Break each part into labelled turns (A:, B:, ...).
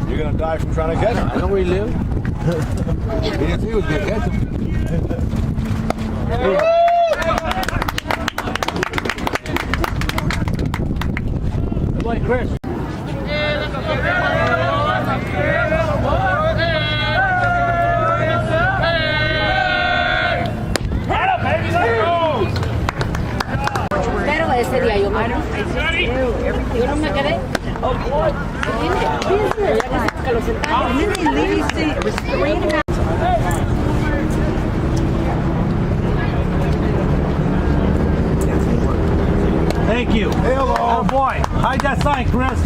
A: You're gonna die from trying to catch him. I know where he lives. He didn't think he was gonna catch him. Good boy, Chris.
B: Pero ese día yo no me quedé.
A: Thank you. Hello. Oh boy. Hide that sign, Chris.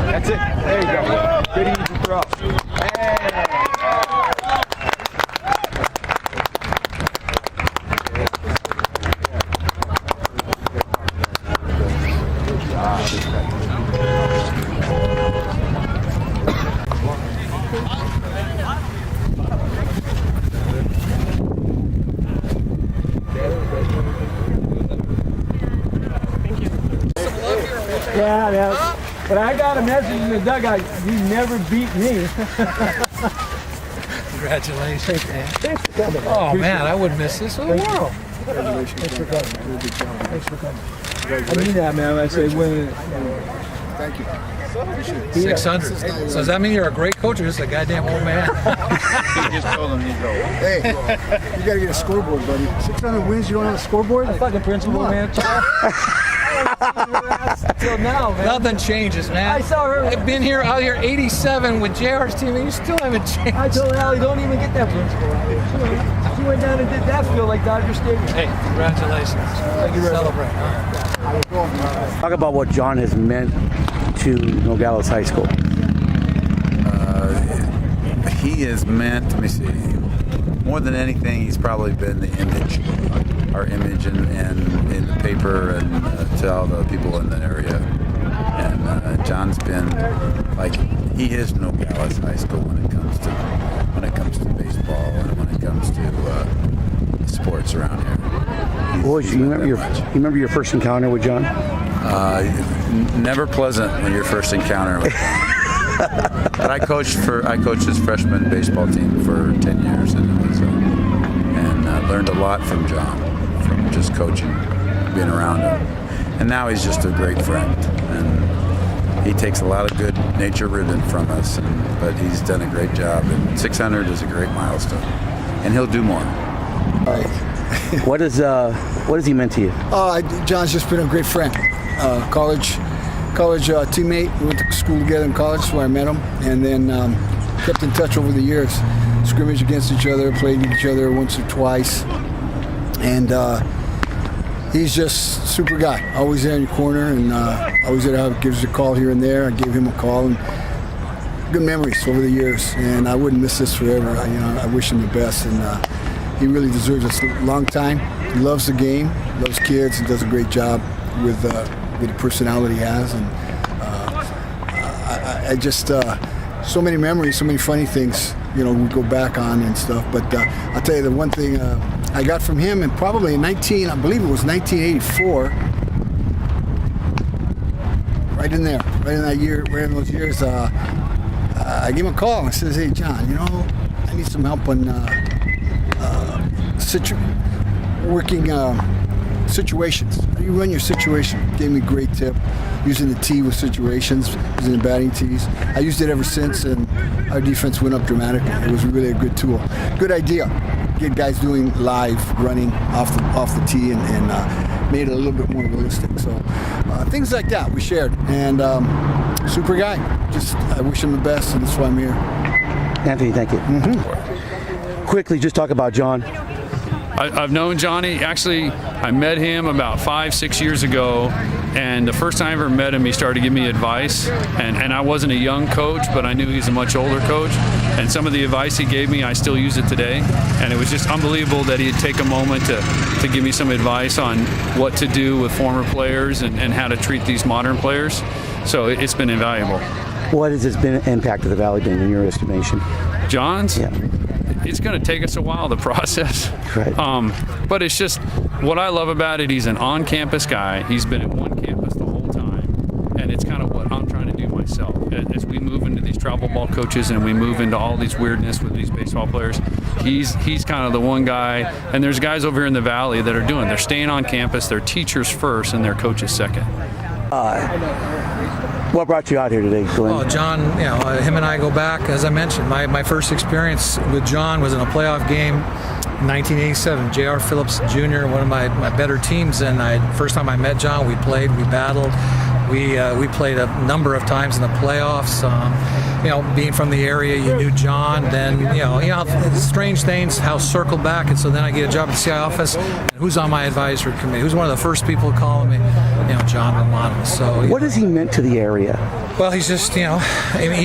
A: That's it. There you go. Good easy throw. Yeah. But I got a message in the dugout. You never beat me.
C: Congratulations.
A: Thanks for coming.
C: Oh man, I wouldn't miss this for the world.
A: Thanks for coming. Thanks for coming. I mean that, man. I say winning. Thank you.
C: 6 sons. So does that mean you're a great coach or just a goddamn old man?
D: He just told him he'd go. Hey, you gotta get a scoreboard, buddy. 600 wins, you don't have a scoreboard?
A: I fucking principal, man. Till now, man.
C: Nothing changes, man.
A: I saw her.
C: I've been here out here 87 with JR's team and you still haven't changed.
A: I told Allie, don't even get that principal out here. She went down and did that field like Dodger Stadium.
C: Hey, congratulations.
A: Thank you very much.
C: Celebrate.
E: Talk about what John has meant to Nogales High School.
F: He has meant, let me see, more than anything, he's probably been the image, our image in the paper and to all the people in the area. And John's been like, he is Nogales High School when it comes to baseball and when it comes to sports around here.
E: Boys, you remember your first encounter with John?
F: Never pleasant when your first encounter with John. But I coached his freshman baseball team for 10 years, and it was learned a lot from John, from just coaching, being around him. And now he's just a great friend. And he takes a lot of good nature ribbon from us, but he's done a great job. And 600 is a great milestone. And he'll do more.
E: What has he meant to you?
D: John's just been a great friend. College teammate. We went to school together in college, so I met him, and then kept in touch over the years. Scrimmaged against each other, played each other once or twice, and he's just a super guy. Always there in your corner, and always there to give us a call here and there. I gave him a call, and good memories over the years. And I wouldn't miss this forever. I wish him the best, and he really deserves a long time. He loves the game, loves kids, and does a great job with the personality he has. And I just so many memories, so many funny things, we go back on and stuff. But I'll tell you the one thing I got from him, and probably in I believe it was 1984, right in that year, right in those years, I gave him a call and I says, "Hey John, I need some help on working situations. How do you run your situation?" Gave me a great tip, using the tee with situations, using the batting tees. I used it ever since, and our defense went up dramatically. It was really a good tool. Good idea. Get guys doing live running off the tee, and made it a little bit more realistic. So things like that we shared. And super guy. I wish him the best, and that's why I'm here.
E: Anthony, thank you. Quickly, just talk about John.
G: I've known Johnny. Actually, I met him about 5-6 years ago, and the first time I ever met him, he started to give me advice. And I wasn't a young coach, but I knew he's a much older coach. And some of the advice he gave me, I still use it today. And it was just unbelievable that he'd take a moment to give me some advice on what to do with former players and how to treat these modern players. So it's been invaluable.
E: What has his impact of the Valley been in your estimation?
G: John's?
E: Yeah.
G: It's going to take us a while to process.
E: Right.
G: But it's just what I love about it. He's an on-campus guy. He's been at one campus the whole time, and it's kind of what I'm trying to do myself. As we move into these travel ball coaches and we move into all these weirdness with these baseball players, he's kind of the one guy. And there's guys over here in the Valley that are they're staying on campus. They're teachers first, and they're coaches second.
E: What brought you out here today, Glenn?
C: Oh, John, him and I go back, as I mentioned. My first experience with John was in a playoff game in 1987. J.R. Phillips Jr., one of my better teams, and first time I met John, we played, we battled. We played a number of times in the playoffs. Being from the area, you knew John. Then, strange things, how circle back. And so then I get a job at the CI office. And who's on my advisory committee? Who's one of the first people calling me? John Romano. So,
E: what has he meant to the area?
C: Well, he's just, you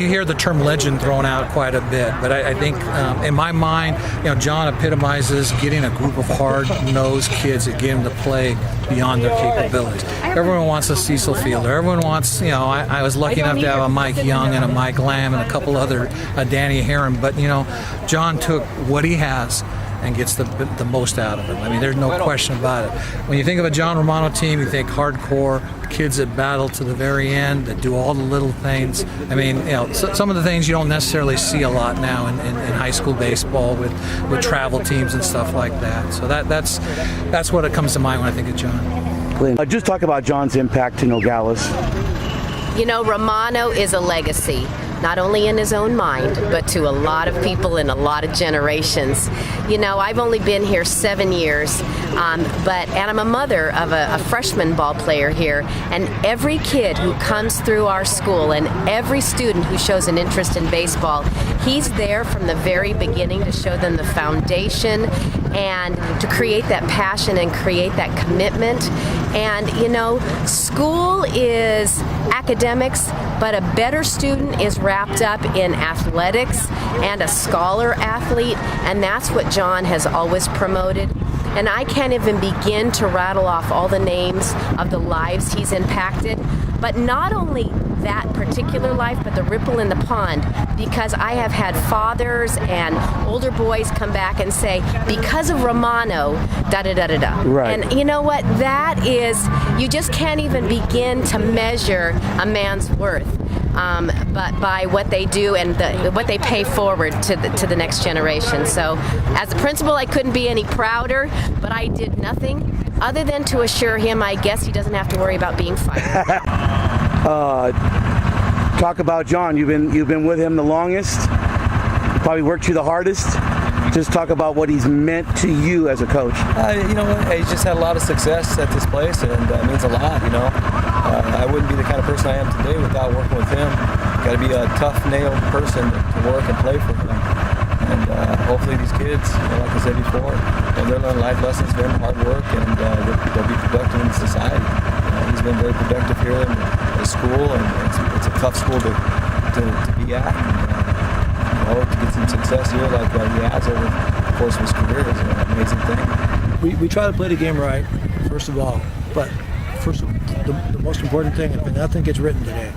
C: hear the term legend thrown out quite a bit. But I think, in my mind, John epitomizes getting a group of hard-nosed kids that get them to play beyond their capabilities. Everyone wants a Cecil Fielder. Everyone wants, I was lucky enough to have a Mike Young and a Mike Lamb and a couple other, Danny Herron. But, John took what he has and gets the most out of it. I mean, there's no question about it. When you think of a John Romano team, you think hardcore, kids that battle to the very end, that do all the little things. I mean, some of the things you don't necessarily see a lot now in high school baseball with travel teams and stuff like that. So that's what it comes to mind when I think of John.
E: Glenn, just talk about John's impact to Nogales.
B: Romano is a legacy, not only in his own mind, but to a lot of people in a lot of generations. I've only been here 7 years, and I'm a mother of a freshman ball player here, and every kid who comes through our school and every student who shows an interest in baseball, he's there from the very beginning to show them the foundation and to create that passion and create that commitment. And, school is academics, but a better student is wrapped up in athletics and a scholar athlete, and that's what John has always promoted. And I can't even begin to rattle off all the names of the lives he's impacted, but not only that particular life, but the ripple in the pond, because I have had fathers and older boys come back and say, because of Romano, da-da-da-da-da.
E: Right.
B: And you know what? That is, you just can't even begin to measure a man's worth. But by what they do and what they pay forward to the next generation. So as a principal, I couldn't be any prouder, but I did nothing other than to assure him, I guess he doesn't have to worry about being fired.
E: Talk about John. You've been with him the longest. He probably worked you the hardest. Just talk about what he's meant to you as a coach.
H: You know what? He's just had a lot of success at this place, and it means a lot. You know, I wouldn't be the kind of person I am today without working with him. Got to be a tough-nailed person to work and play for him. And hopefully these kids, like I said before, they'll learn life lessons from hard work, and they'll be productive in society. He's been very productive here in the school, and it's a tough school to be at. And, to get some success here like he has over the course of his career is an amazing thing.
A: We try to play the game right, first of all. But first, the most important thing, if nothing gets written today,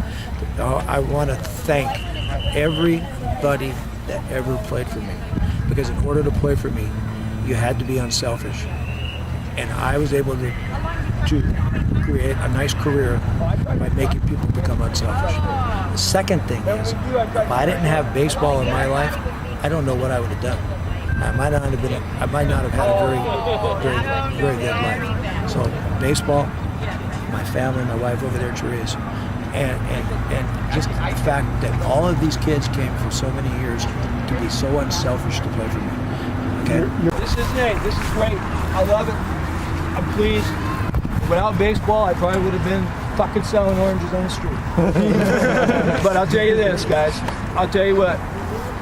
A: I want to thank everybody that ever played for me. Because in order to play for me, you had to be unselfish. And I was able to create a nice career by making people become unselfish. The second thing is, if I didn't have baseball in my life, I don't know what I would have done. I might not have had a very good life. So baseball, my family, my wife over there, Therese, and just the fact that all of these kids came for so many years to be so unselfish to play for me. Okay.
I: This is Nate. This is great. I love it. I'm pleased. Without baseball, I probably would have been fucking selling oranges on the street. But I'll tell you this, guys. I'll tell you what.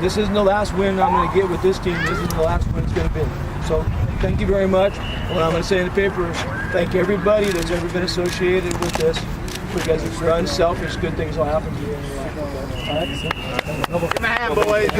I: This isn't the last win I'm going to get with this team. This isn't the last win it's going to be. So thank you very much. What I'm going to say in the paper is thank everybody that's ever been associated with this, because it's unselfish. Good things will happen to you in your life. All right? Give me a hand, boys.